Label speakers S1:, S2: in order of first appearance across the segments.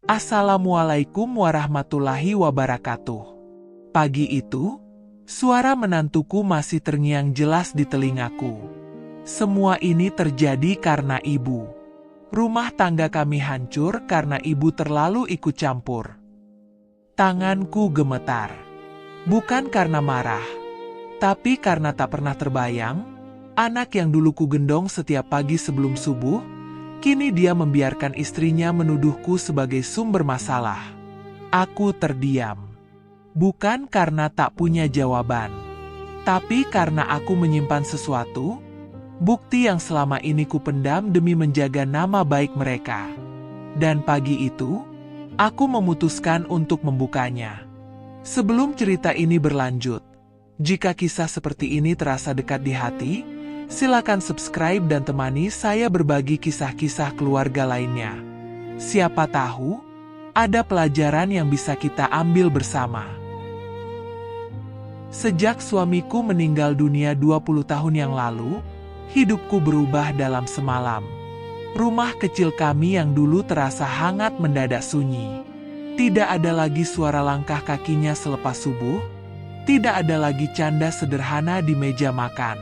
S1: Assalamualaikum warahmatullahi wabarakatuh. Pagi itu, suara menantuku masih terngiang jelas di telingaku. Semua ini terjadi karena ibu. Rumah tangga kami hancur karena ibu terlalu ikut campur. Tanganku gemetar. Bukan karena marah, tapi karena tak pernah terbayang, anak yang dulu ku gendong setiap pagi sebelum subuh, kini dia membiarkan istrinya menuduhku sebagai sumber masalah. Aku terdiam. Bukan karena tak punya jawaban, tapi karena aku menyimpan sesuatu, bukti yang selama ini ku pendam demi menjaga nama baik mereka. Dan pagi itu, aku memutuskan untuk membukanya. Sebelum cerita ini berlanjut, jika kisah seperti ini terasa dekat di hati, silakan subscribe dan temani saya berbagi kisah-kisah keluarga lainnya. Siapa tahu, ada pelajaran yang bisa kita ambil bersama. Sejak suamiku meninggal dunia 20 tahun yang lalu, hidupku berubah dalam semalam. Rumah kecil kami yang dulu terasa hangat mendadak sunyi. Tidak ada lagi suara langkah kakinya selepas subuh. Tidak ada lagi canda sederhana di meja makan.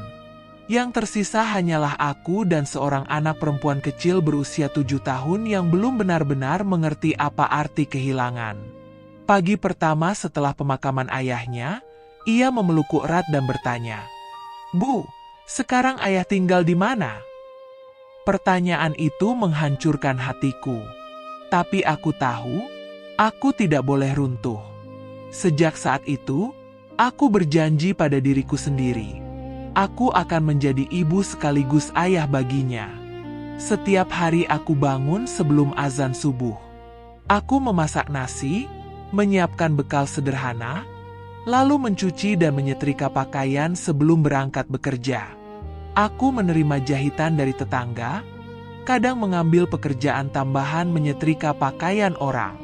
S1: Yang tersisa hanyalah aku dan seorang anak perempuan kecil berusia 7 tahun yang belum benar-benar mengerti apa arti kehilangan. Pagi pertama setelah pemakaman ayahnya, ia memelukku erat dan bertanya, "Bu, sekarang ayah tinggal di mana?" Pertanyaan itu menghancurkan hatiku. Tapi aku tahu, aku tidak boleh runtuh. Sejak saat itu, aku berjanji pada diriku sendiri. Aku akan menjadi ibu sekaligus ayah baginya. Setiap hari aku bangun sebelum azan subuh. Aku memasak nasi, menyiapkan bekal sederhana, lalu mencuci dan menyetrika pakaian sebelum berangkat bekerja. Aku menerima jahitan dari tetangga, kadang mengambil pekerjaan tambahan menyetrika pakaian orang.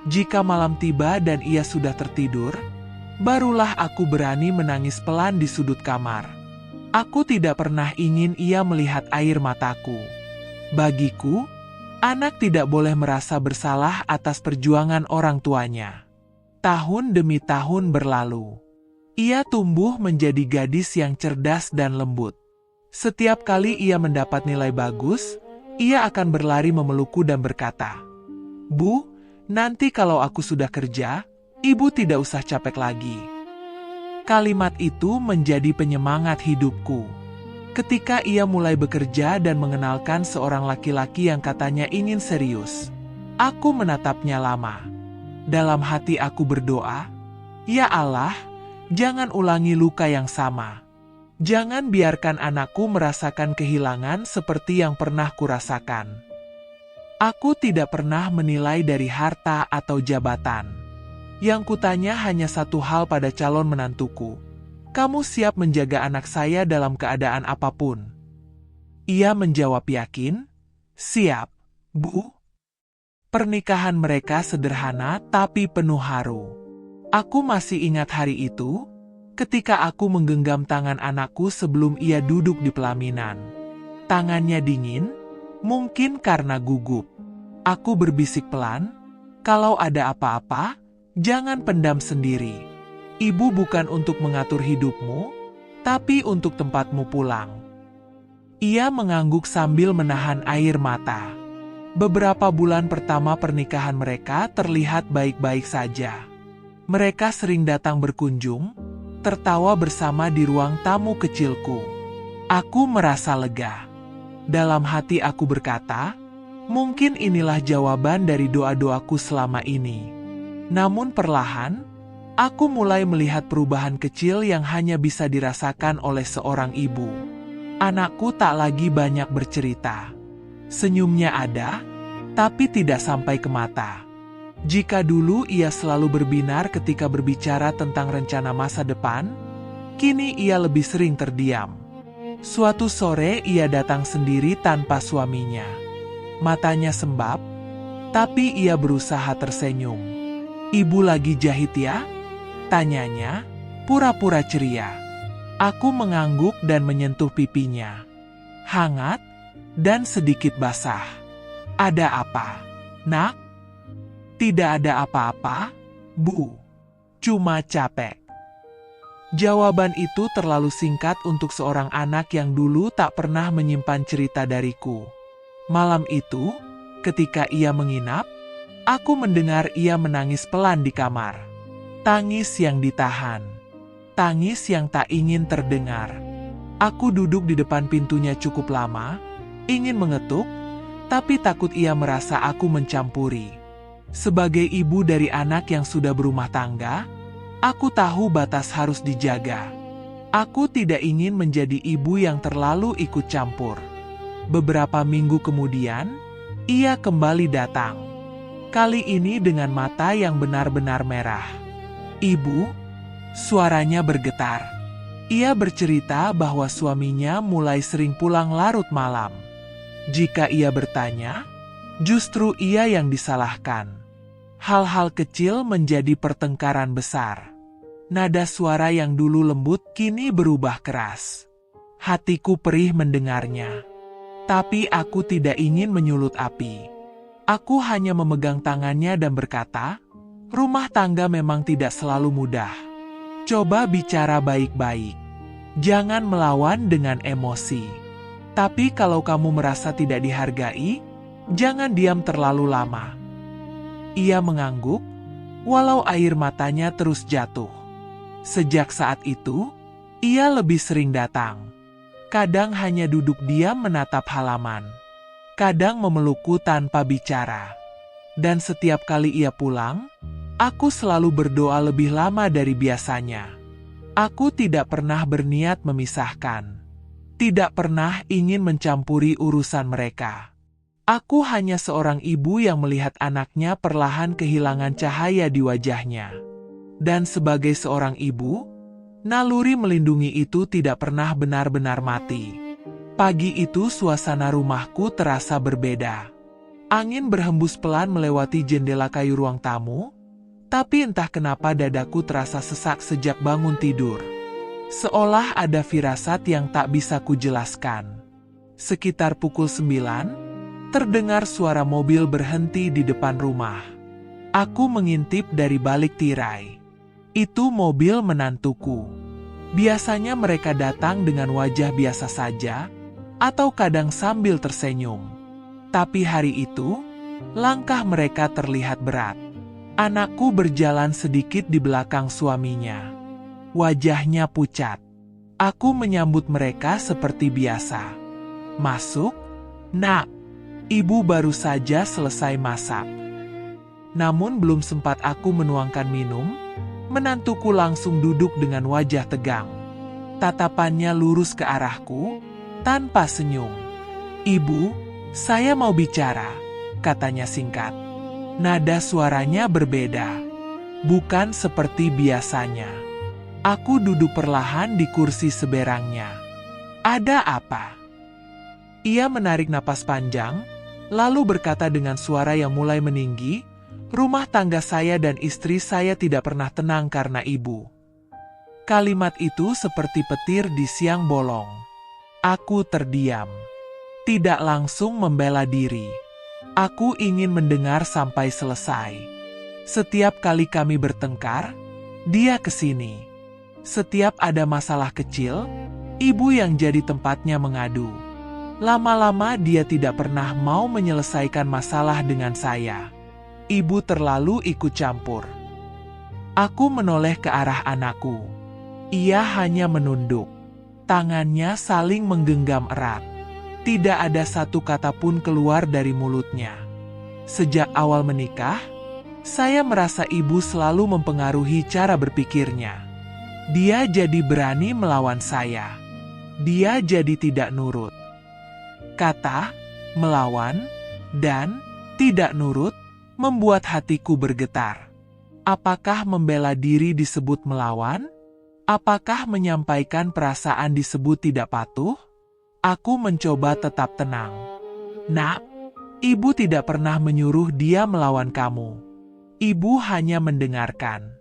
S1: Jika malam tiba dan ia sudah tertidur, barulah aku berani menangis pelan di sudut kamar. Aku tidak pernah ingin ia melihat air mataku. Bagiku, anak tidak boleh merasa bersalah atas perjuangan orang tuanya. Tahun demi tahun berlalu. Ia tumbuh menjadi gadis yang cerdas dan lembut. Setiap kali ia mendapat nilai bagus, ia akan berlari memelukku dan berkata, "Bu, nanti kalau aku sudah kerja, ibu tidak usah capek lagi." Kalimat itu menjadi penyemangat hidupku. Ketika ia mulai bekerja dan mengenalkan seorang laki-laki yang katanya ingin serius, aku menatapnya lama. Dalam hati aku berdoa, "Ya Allah, jangan ulangi luka yang sama. Jangan biarkan anakku merasakan kehilangan seperti yang pernah kurasakan." Aku tidak pernah menilai dari harta atau jabatan. Yang kutanya hanya satu hal pada calon menantuku. "Kamu siap menjaga anak saya dalam keadaan apapun?" Ia menjawab yakin, "Siap, Bu." Pernikahan mereka sederhana tapi penuh haru. Aku masih ingat hari itu, ketika aku menggenggam tangan anakku sebelum ia duduk di pelaminan. Tangannya dingin, mungkin karena gugup. Aku berbisik pelan, "Kalau ada apa-apa, jangan pendam sendiri. Ibu bukan untuk mengatur hidupmu, tapi untuk tempatmu pulang." Ia mengangguk sambil menahan air mata. Beberapa bulan pertama pernikahan mereka terlihat baik-baik saja. Mereka sering datang berkunjung, tertawa bersama di ruang tamu kecilku. Aku merasa lega. Dalam hati aku berkata, mungkin inilah jawaban dari doa-doaku selama ini. Namun perlahan, aku mulai melihat perubahan kecil yang hanya bisa dirasakan oleh seorang ibu. Anakku tak lagi banyak bercerita. Senyumnya ada, tapi tidak sampai ke mata. Jika dulu ia selalu berbinar ketika berbicara tentang rencana masa depan, kini ia lebih sering terdiam. Suatu sore ia datang sendiri tanpa suaminya. Matanya sembab, tapi ia berusaha tersenyum. "Ibu lagi jahit ya?" tanyanya, pura-pura ceria. Aku mengangguk dan menyentuh pipinya. Hangat dan sedikit basah. "Ada apa, Nak?" Tidak ada apa-apa, Bu. Cuma capek. Jawaban itu terlalu singkat untuk seorang anak yang dulu tak pernah menyimpan cerita dariku. Malam itu, ketika ia menginap, aku mendengar ia menangis pelan di kamar. Tangis yang ditahan. Tangis yang tak ingin terdengar. Aku duduk di depan pintunya cukup lama, ingin mengetuk, tapi takut ia merasa aku mencampuri. Sebagai ibu dari anak yang sudah berumah tangga, aku tahu batas harus dijaga. Aku tidak ingin menjadi ibu yang terlalu ikut campur. Beberapa minggu kemudian, ia kembali datang. Kali ini dengan mata yang benar-benar merah. "Ibu," suaranya bergetar. Ia bercerita bahwa suaminya mulai sering pulang larut malam. Jika ia bertanya, justru ia yang disalahkan. Hal-hal kecil menjadi pertengkaran besar. Nada suara yang dulu lembut kini berubah keras. Hatiku perih mendengarnya. Tapi aku tidak ingin menyulut api. Aku hanya memegang tangannya dan berkata, "Rumah tangga memang tidak selalu mudah. Coba bicara baik-baik. Jangan melawan dengan emosi. Tapi kalau kamu merasa tidak dihargai, jangan diam terlalu lama." Ia mengangguk, walau air matanya terus jatuh. Sejak saat itu, ia lebih sering datang. Kadang hanya duduk diam menatap halaman. Kadang memelukku tanpa bicara. Dan setiap kali ia pulang, aku selalu berdoa lebih lama dari biasanya. Aku tidak pernah berniat memisahkan. Tidak pernah ingin mencampuri urusan mereka. Aku hanya seorang ibu yang melihat anaknya perlahan kehilangan cahaya di wajahnya. Dan sebagai seorang ibu, naluri melindungi itu tidak pernah benar-benar mati. Pagi itu suasana rumahku terasa berbeda. Angin berhembus pelan melewati jendela kayu ruang tamu, tapi entah kenapa dadaku terasa sesak sejak bangun tidur. Seolah ada firasat yang tak bisa kujelaskan. Sekitar pukul 9, terdengar suara mobil berhenti di depan rumah. Aku mengintip dari balik tirai. Itu mobil menantuku. Biasanya mereka datang dengan wajah biasa saja, atau kadang sambil tersenyum. Tapi hari itu, langkah mereka terlihat berat. Anakku berjalan sedikit di belakang suaminya. Wajahnya pucat. Aku menyambut mereka seperti biasa. "Masuk, Nak. Ibu baru saja selesai masak." Namun belum sempat aku menuangkan minum, menantuku langsung duduk dengan wajah tegang. Tatapannya lurus ke arahku, tanpa senyum. "Ibu, saya mau bicara," katanya singkat. Nada suaranya berbeda. Bukan seperti biasanya. Aku duduk perlahan di kursi seberangnya. "Ada apa?" Ia menarik napas panjang, lalu berkata dengan suara yang mulai meninggi, "Rumah tangga saya dan istri saya tidak pernah tenang karena ibu." Kalimat itu seperti petir di siang bolong. Aku terdiam. Tidak langsung membela diri. Aku ingin mendengar sampai selesai. Setiap kali kami bertengkar, dia kesini. Setiap ada masalah kecil, ibu yang jadi tempatnya mengadu. Lama-lama dia tidak pernah mau menyelesaikan masalah dengan saya. Ibu terlalu ikut campur. Aku menoleh ke arah anakku. Ia hanya menunduk. Tangannya saling menggenggam erat. Tidak ada satu kata pun keluar dari mulutnya. Sejak awal menikah, saya merasa ibu selalu mempengaruhi cara berpikirnya. Dia jadi berani melawan saya. Dia jadi tidak nurut. Kata, melawan, dan tidak nurut membuat hatiku bergetar. Apakah membela diri disebut melawan? Apakah menyampaikan perasaan disebut tidak patuh? Aku mencoba tetap tenang. "Nak, ibu tidak pernah menyuruh dia melawan kamu. Ibu hanya mendengarkan."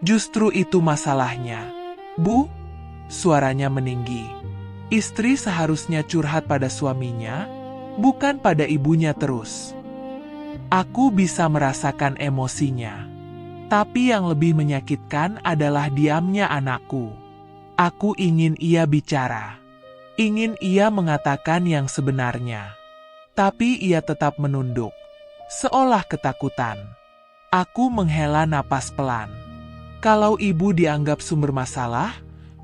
S1: "Justru itu masalahnya, Bu," suaranya meninggi. "Istri seharusnya curhat pada suaminya, bukan pada ibunya terus." Aku bisa merasakan emosinya. Tapi yang lebih menyakitkan adalah diamnya anakku. Aku ingin ia bicara. Ingin ia mengatakan yang sebenarnya. Tapi ia tetap menunduk. Seolah ketakutan. Aku menghela napas pelan. Kalau ibu dianggap sumber masalah,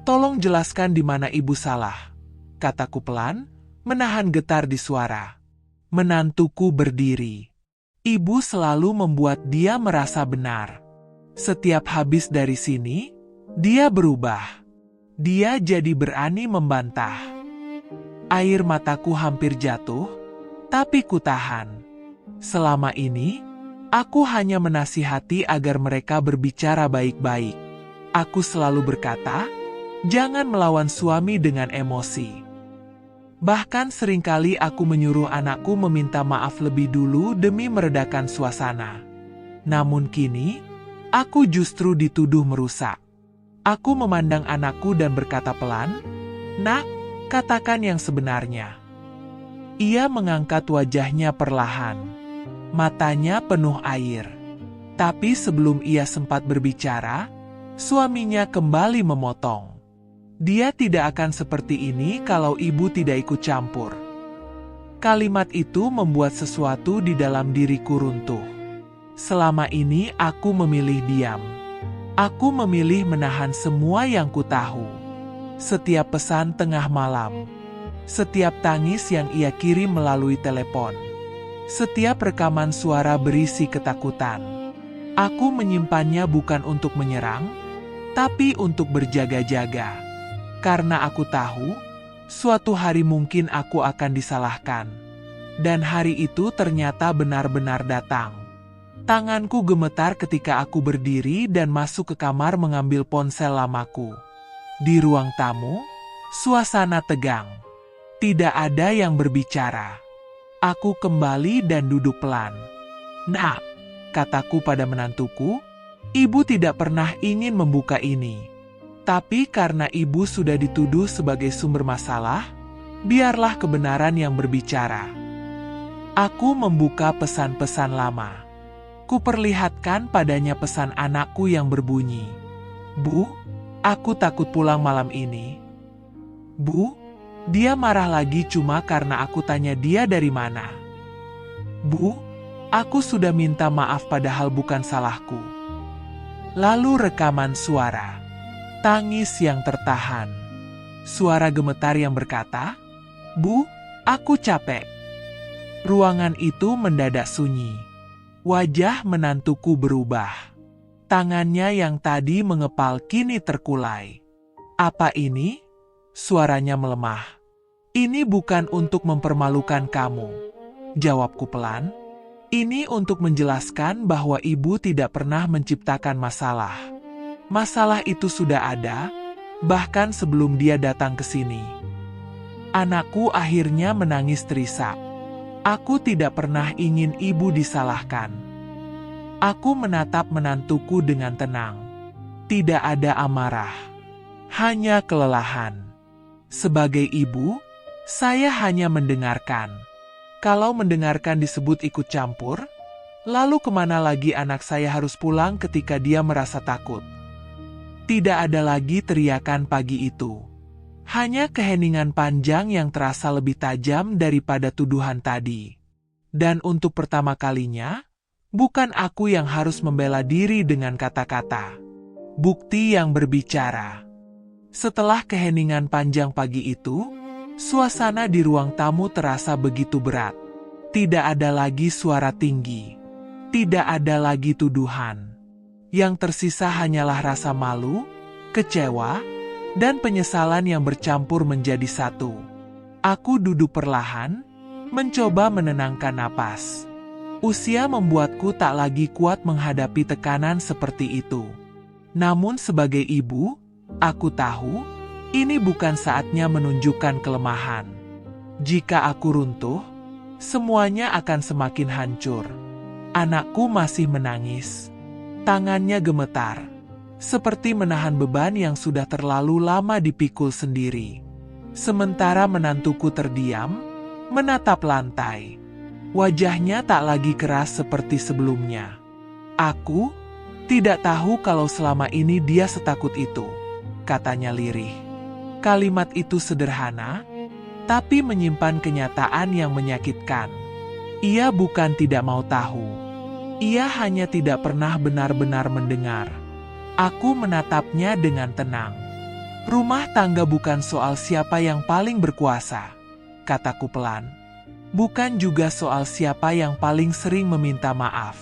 S1: tolong jelaskan di mana ibu salah. Kataku pelan, menahan getar di suara. Menantuku berdiri. Ibu selalu membuat dia merasa benar. Setiap habis dari sini, dia berubah. Dia jadi berani membantah. Air mataku hampir jatuh, tapi kutahan. Selama ini, aku hanya menasihati agar mereka berbicara baik-baik. Aku selalu berkata, jangan melawan suami dengan emosi. Bahkan seringkali aku menyuruh anakku meminta maaf lebih dulu demi meredakan suasana. Namun kini, aku justru dituduh merusak. Aku memandang anakku dan berkata pelan, "Nak, katakan yang sebenarnya." Ia mengangkat wajahnya perlahan. Matanya penuh air. Tapi sebelum ia sempat berbicara, suaminya kembali memotong. Dia tidak akan seperti ini kalau ibu tidak ikut campur. Kalimat itu membuat sesuatu di dalam diriku runtuh. Selama ini aku memilih diam. Aku memilih menahan semua yang ku tahu. Setiap pesan tengah malam. Setiap tangis yang ia kirim melalui telepon. Setiap rekaman suara berisi ketakutan. Aku menyimpannya bukan untuk menyerang, tapi untuk berjaga-jaga. Karena aku tahu, suatu hari mungkin aku akan disalahkan. Dan hari itu ternyata benar-benar datang. Tanganku gemetar ketika aku berdiri dan masuk ke kamar mengambil ponsel lamaku. Di ruang tamu, suasana tegang. Tidak ada yang berbicara. Aku kembali dan duduk pelan. "Nak," kataku pada menantuku, "ibu tidak pernah ingin membuka ini. Tapi karena ibu sudah dituduh sebagai sumber masalah, biarlah kebenaran yang berbicara." Aku membuka pesan-pesan lama. Kuperlihatkan padanya pesan anakku yang berbunyi, "Bu, aku takut pulang malam ini." "Bu," dia marah lagi cuma karena aku tanya dia dari mana. "Bu, aku sudah minta maaf padahal bukan salahku." Lalu rekaman suara. Tangis yang tertahan. Suara gemetar yang berkata, "Bu, aku capek." Ruangan itu mendadak sunyi. Wajah menantuku berubah. Tangannya yang tadi mengepal kini terkulai. "Apa ini?" Suaranya melemah. "Ini bukan untuk mempermalukan kamu," jawabku pelan. "Ini untuk menjelaskan bahwa ibu tidak pernah menciptakan masalah. Masalah itu sudah ada, bahkan sebelum dia datang ke sini." Anakku akhirnya menangis terisak. Aku tidak pernah ingin ibu disalahkan. Aku menatap menantuku dengan tenang. Tidak ada amarah, hanya kelelahan. Sebagai ibu, saya hanya mendengarkan. Kalau mendengarkan disebut ikut campur, lalu kemana lagi anak saya harus pulang ketika dia merasa takut? Tidak ada lagi teriakan pagi itu. Hanya keheningan panjang yang terasa lebih tajam daripada tuduhan tadi. Dan untuk pertama kalinya, bukan aku yang harus membela diri dengan kata-kata. Bukti yang berbicara. Setelah keheningan panjang pagi itu, suasana di ruang tamu terasa begitu berat. Tidak ada lagi suara tinggi. Tidak ada lagi tuduhan. Yang tersisa hanyalah rasa malu, kecewa, dan penyesalan yang bercampur menjadi satu. Aku duduk perlahan, mencoba menenangkan napas. Usia membuatku tak lagi kuat menghadapi tekanan seperti itu. Namun sebagai ibu, aku tahu, ini bukan saatnya menunjukkan kelemahan. Jika aku runtuh, semuanya akan semakin hancur. Anakku masih menangis. Tangannya gemetar. Seperti menahan beban yang sudah terlalu lama dipikul sendiri. Sementara menantuku terdiam, menatap lantai. Wajahnya tak lagi keras seperti sebelumnya. "Aku tidak tahu kalau selama ini dia setakut itu," katanya lirih. Kalimat itu sederhana, tapi menyimpan kenyataan yang menyakitkan. Ia bukan tidak mau tahu. Ia hanya tidak pernah benar-benar mendengar. Aku menatapnya dengan tenang. "Rumah tangga bukan soal siapa yang paling berkuasa," kataku pelan. "Bukan juga soal siapa yang paling sering meminta maaf.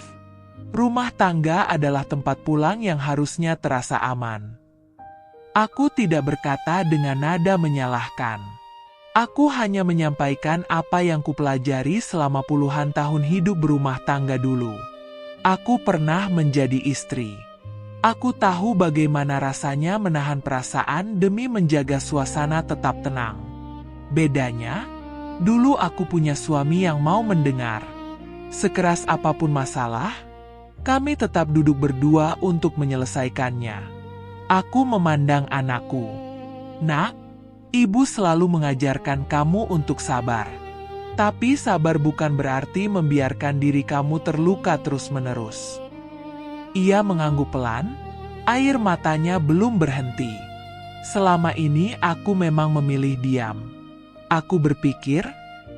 S1: Rumah tangga adalah tempat pulang yang harusnya terasa aman." Aku tidak berkata dengan nada menyalahkan. Aku hanya menyampaikan apa yang kupelajari selama puluhan tahun hidup berumah tangga dulu. Aku pernah menjadi istri. Aku tahu bagaimana rasanya menahan perasaan demi menjaga suasana tetap tenang. Bedanya, dulu aku punya suami yang mau mendengar. Sekeras apapun masalah, kami tetap duduk berdua untuk menyelesaikannya. Aku memandang anakku. "Nak, Ibu selalu mengajarkan kamu untuk sabar. Tapi sabar bukan berarti membiarkan diri kamu terluka terus-menerus." Ia mengangguk pelan, air matanya belum berhenti. "Selama ini aku memang memilih diam. Aku berpikir,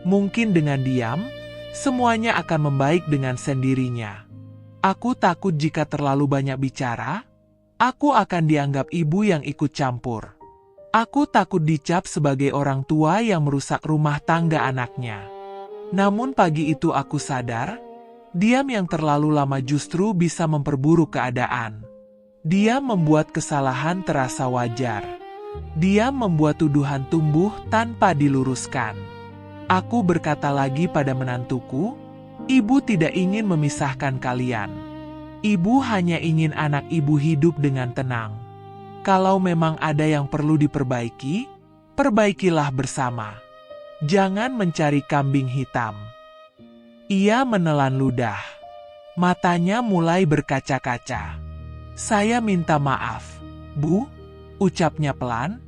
S1: mungkin dengan diam, semuanya akan membaik dengan sendirinya. Aku takut jika terlalu banyak bicara, aku akan dianggap ibu yang ikut campur. Aku takut dicap sebagai orang tua yang merusak rumah tangga anaknya." Namun pagi itu aku sadar, diam yang terlalu lama justru bisa memperburuk keadaan. Diam membuat kesalahan terasa wajar. Diam membuat tuduhan tumbuh tanpa diluruskan. Aku berkata lagi pada menantuku, "Ibu tidak ingin memisahkan kalian. Ibu hanya ingin anak ibu hidup dengan tenang. Kalau memang ada yang perlu diperbaiki, perbaikilah bersama. Jangan mencari kambing hitam." Ia menelan ludah. Matanya mulai berkaca-kaca. "Saya minta maaf, Bu," ucapnya pelan.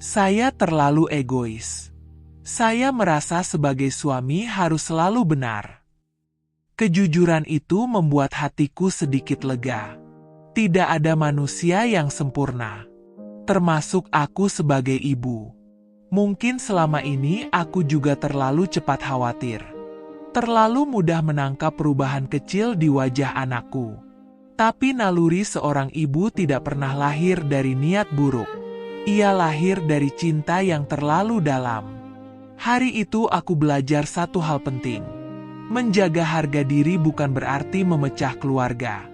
S1: "Saya terlalu egois. Saya merasa sebagai suami harus selalu benar." Kejujuran itu membuat hatiku sedikit lega. Tidak ada manusia yang sempurna, termasuk aku sebagai ibu. Mungkin selama ini aku juga terlalu cepat khawatir. Terlalu mudah menangkap perubahan kecil di wajah anakku. Tapi naluri seorang ibu tidak pernah lahir dari niat buruk. Ia lahir dari cinta yang terlalu dalam. Hari itu aku belajar satu hal penting. Menjaga harga diri bukan berarti memecah keluarga.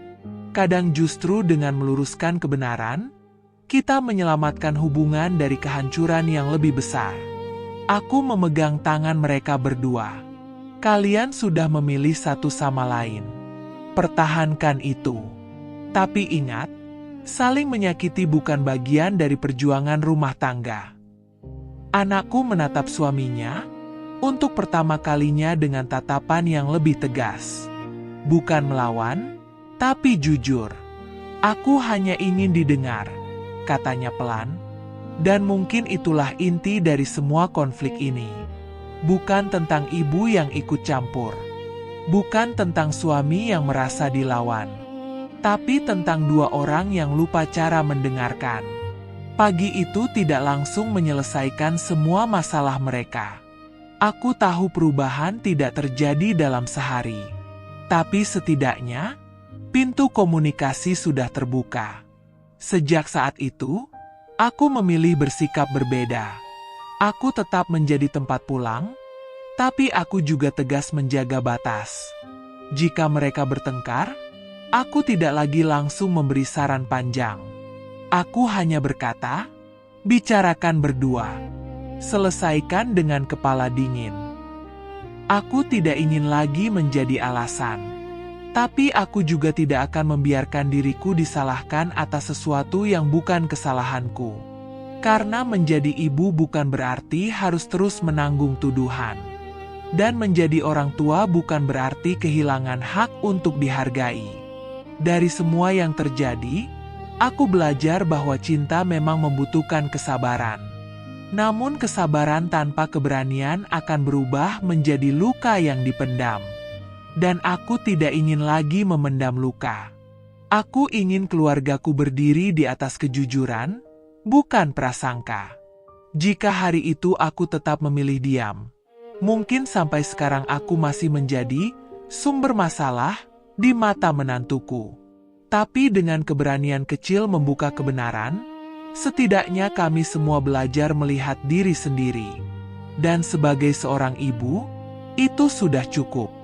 S1: Kadang justru dengan meluruskan kebenaran, kita menyelamatkan hubungan dari kehancuran yang lebih besar. Aku memegang tangan mereka berdua. "Kalian sudah memilih satu sama lain. Pertahankan itu. Tapi ingat, saling menyakiti bukan bagian dari perjuangan rumah tangga." Anakku menatap suaminya, untuk pertama kalinya dengan tatapan yang lebih tegas. Bukan melawan, tapi jujur. "Aku hanya ingin didengar," katanya pelan. "Dan mungkin itulah inti dari semua konflik ini. Bukan tentang ibu yang ikut campur. Bukan tentang suami yang merasa dilawan. Tapi tentang dua orang yang lupa cara mendengarkan." Pagi itu tidak langsung menyelesaikan semua masalah mereka. Aku tahu perubahan tidak terjadi dalam sehari. Tapi setidaknya, pintu komunikasi sudah terbuka. Sejak saat itu, aku memilih bersikap berbeda. Aku tetap menjadi tempat pulang, tapi aku juga tegas menjaga batas. Jika mereka bertengkar, aku tidak lagi langsung memberi saran panjang. Aku hanya berkata, "Bicarakan berdua. Selesaikan dengan kepala dingin." Aku tidak ingin lagi menjadi alasan. Tapi aku juga tidak akan membiarkan diriku disalahkan atas sesuatu yang bukan kesalahanku. Karena menjadi ibu bukan berarti harus terus menanggung tuduhan. Dan menjadi orang tua bukan berarti kehilangan hak untuk dihargai. Dari semua yang terjadi, aku belajar bahwa cinta memang membutuhkan kesabaran. Namun kesabaran tanpa keberanian akan berubah menjadi luka yang dipendam. Dan aku tidak ingin lagi memendam luka. Aku ingin keluargaku berdiri di atas kejujuran, bukan prasangka. Jika hari itu aku tetap memilih diam, mungkin sampai sekarang aku masih menjadi sumber masalah di mata menantuku. Tapi dengan keberanian kecil membuka kebenaran, setidaknya kami semua belajar melihat diri sendiri. Dan sebagai seorang ibu, itu sudah cukup.